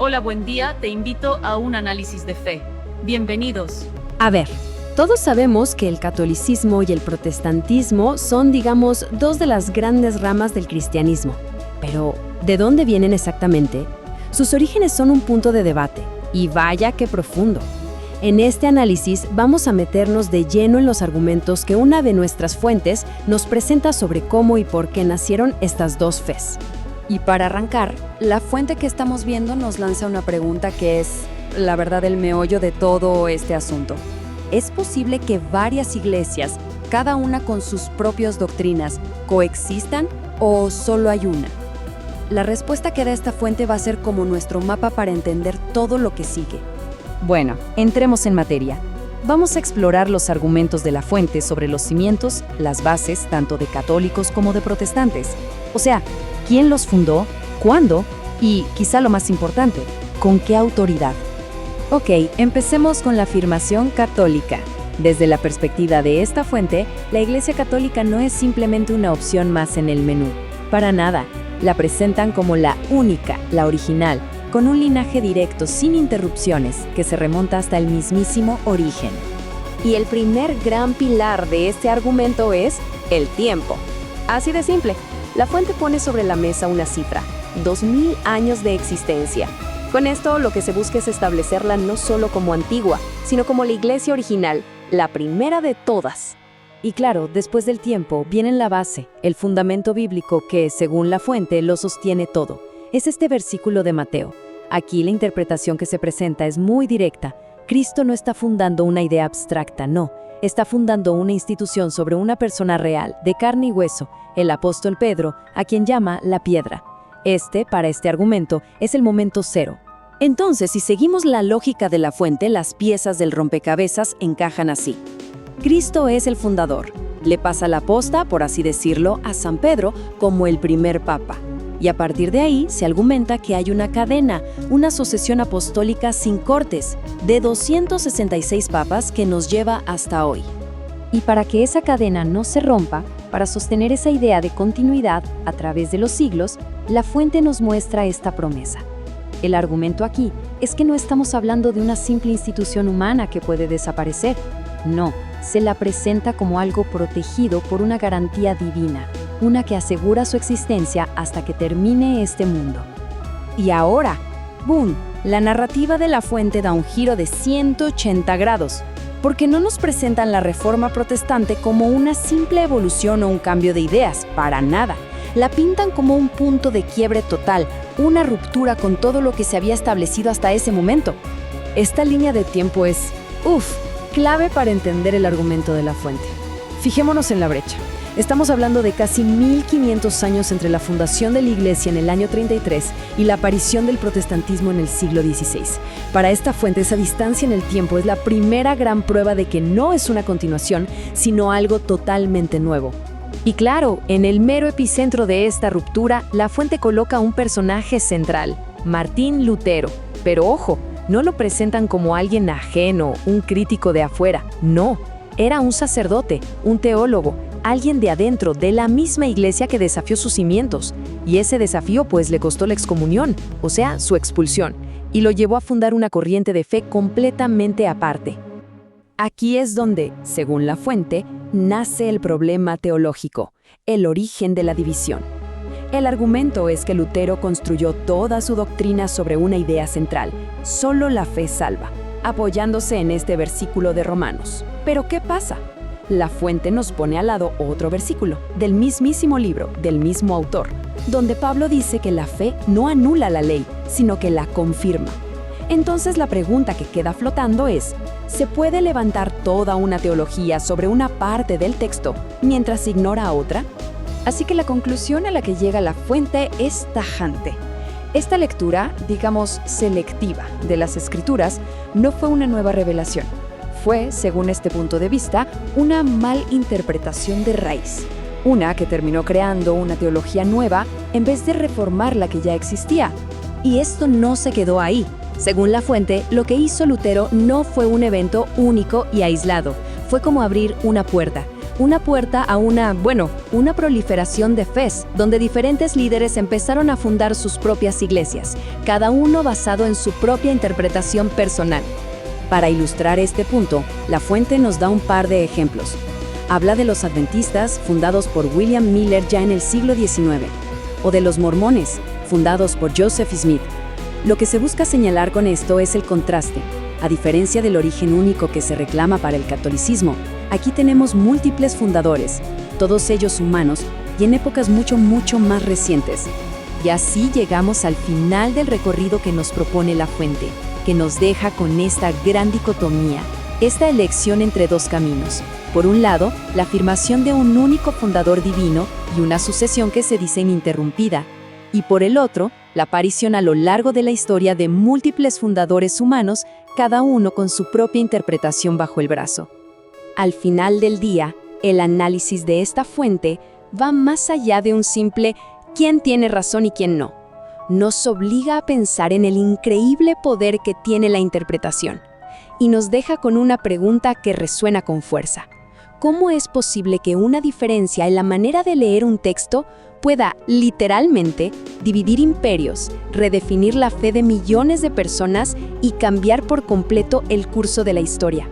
Hola, buen día, te invito a un análisis de fe. Bienvenidos. A ver, todos sabemos que el catolicismo y el protestantismo son, digamos, dos de las grandes ramas del cristianismo. Pero, ¿de dónde vienen exactamente? Sus orígenes son un punto de debate, y vaya qué profundo. En este análisis vamos a meternos de lleno en los argumentos que una de nuestras fuentes nos presenta sobre cómo y por qué nacieron estas dos fes. Y para arrancar, la fuente que estamos viendo nos lanza una pregunta que es, la verdad, el meollo de todo este asunto. ¿Es posible que varias iglesias, cada una con sus propias doctrinas, coexistan o solo hay una? La respuesta que da esta fuente va a ser como nuestro mapa para entender todo lo que sigue. Bueno, entremos en materia. Vamos a explorar los argumentos de la fuente sobre los cimientos, las bases, tanto de católicos como de protestantes. O sea, ¿quién los fundó? ¿Cuándo? Y, quizá lo más importante, ¿con qué autoridad? Ok, empecemos con la afirmación católica. Desde la perspectiva de esta fuente, la Iglesia Católica no es simplemente una opción más en el menú. Para nada. La presentan como la única, la original, con un linaje directo sin interrupciones que se remonta hasta el mismísimo origen. Y el primer gran pilar de este argumento es el tiempo. Así de simple. La fuente pone sobre la mesa una cifra, 2000 años de existencia. Con esto lo que se busca es establecerla no solo como antigua, sino como la iglesia original, la primera de todas. Y claro, después del tiempo viene la base, el fundamento bíblico que, según la fuente, lo sostiene todo. Es este versículo de Mateo. Aquí la interpretación que se presenta es muy directa. Cristo no está fundando una idea abstracta, no. Está fundando una institución sobre una persona real, de carne y hueso, el apóstol Pedro, a quien llama la piedra. Para este argumento, es el momento cero. Entonces, si seguimos la lógica de la fuente, las piezas del rompecabezas encajan así. Cristo es el fundador. Le pasa la posta, por así decirlo, a San Pedro como el primer papa. Y a partir de ahí se argumenta que hay una cadena, una sucesión apostólica sin cortes, de 266 papas que nos lleva hasta hoy. Y para que esa cadena no se rompa, para sostener esa idea de continuidad a través de los siglos, la fuente nos muestra esta promesa. El argumento aquí es que no estamos hablando de una simple institución humana que puede desaparecer. No, se la presenta como algo protegido por una garantía divina, una que asegura su existencia hasta que termine este mundo. Y ahora, ¡boom!, la narrativa de la fuente da un giro de 180 grados, porque no nos presentan la Reforma Protestante como una simple evolución o un cambio de ideas, para nada. La pintan como un punto de quiebre total, una ruptura con todo lo que se había establecido hasta ese momento. Esta línea de tiempo es, clave para entender el argumento de la fuente. Fijémonos en la brecha. Estamos hablando de casi 1500 años entre la fundación de la Iglesia en el año 33 y la aparición del protestantismo en el siglo XVI. Para esta fuente, esa distancia en el tiempo es la primera gran prueba de que no es una continuación, sino algo totalmente nuevo. Y claro, en el mero epicentro de esta ruptura, la fuente coloca un personaje central, Martín Lutero. Pero ojo, no lo presentan como alguien ajeno, un crítico de afuera. No, era un sacerdote, un teólogo, alguien de adentro, de la misma iglesia que desafió sus cimientos. Y ese desafío pues le costó la excomunión, o sea, su expulsión, y lo llevó a fundar una corriente de fe completamente aparte. Aquí es donde, según la fuente, nace el problema teológico, el origen de la división. El argumento es que Lutero construyó toda su doctrina sobre una idea central: solo la fe salva, apoyándose en este versículo de Romanos. ¿Pero qué pasa? La fuente nos pone al lado otro versículo, del mismísimo libro, del mismo autor, donde Pablo dice que la fe no anula la ley, sino que la confirma. Entonces la pregunta que queda flotando es, ¿se puede levantar toda una teología sobre una parte del texto mientras se ignora otra? Así que la conclusión a la que llega la fuente es tajante. Esta lectura, digamos, selectiva de las Escrituras, no fue una nueva revelación. Fue, según este punto de vista, una malinterpretación de raíz. Una que terminó creando una teología nueva en vez de reformar la que ya existía. Y esto no se quedó ahí. Según la fuente, lo que hizo Lutero no fue un evento único y aislado. Fue como abrir una puerta. una puerta a una proliferación de fes, donde diferentes líderes empezaron a fundar sus propias iglesias, cada uno basado en su propia interpretación personal. Para ilustrar este punto, la fuente nos da un par de ejemplos. Habla de los adventistas, fundados por William Miller ya en el siglo XIX, o de los mormones, fundados por Joseph Smith. Lo que se busca señalar con esto es el contraste. A diferencia del origen único que se reclama para el catolicismo, aquí tenemos múltiples fundadores, todos ellos humanos y en épocas mucho más recientes. Y así llegamos al final del recorrido que nos propone la fuente, que nos deja con esta gran dicotomía, esta elección entre dos caminos. Por un lado, la afirmación de un único fundador divino y una sucesión que se dice ininterrumpida, y por el otro, la aparición a lo largo de la historia de múltiples fundadores humanos, cada uno con su propia interpretación bajo el brazo. Al final del día, el análisis de esta fuente va más allá de un simple quién tiene razón y quién no. Nos obliga a pensar en el increíble poder que tiene la interpretación y nos deja con una pregunta que resuena con fuerza. ¿Cómo es posible que una diferencia en la manera de leer un texto pueda, literalmente, dividir imperios, redefinir la fe de millones de personas y cambiar por completo el curso de la historia?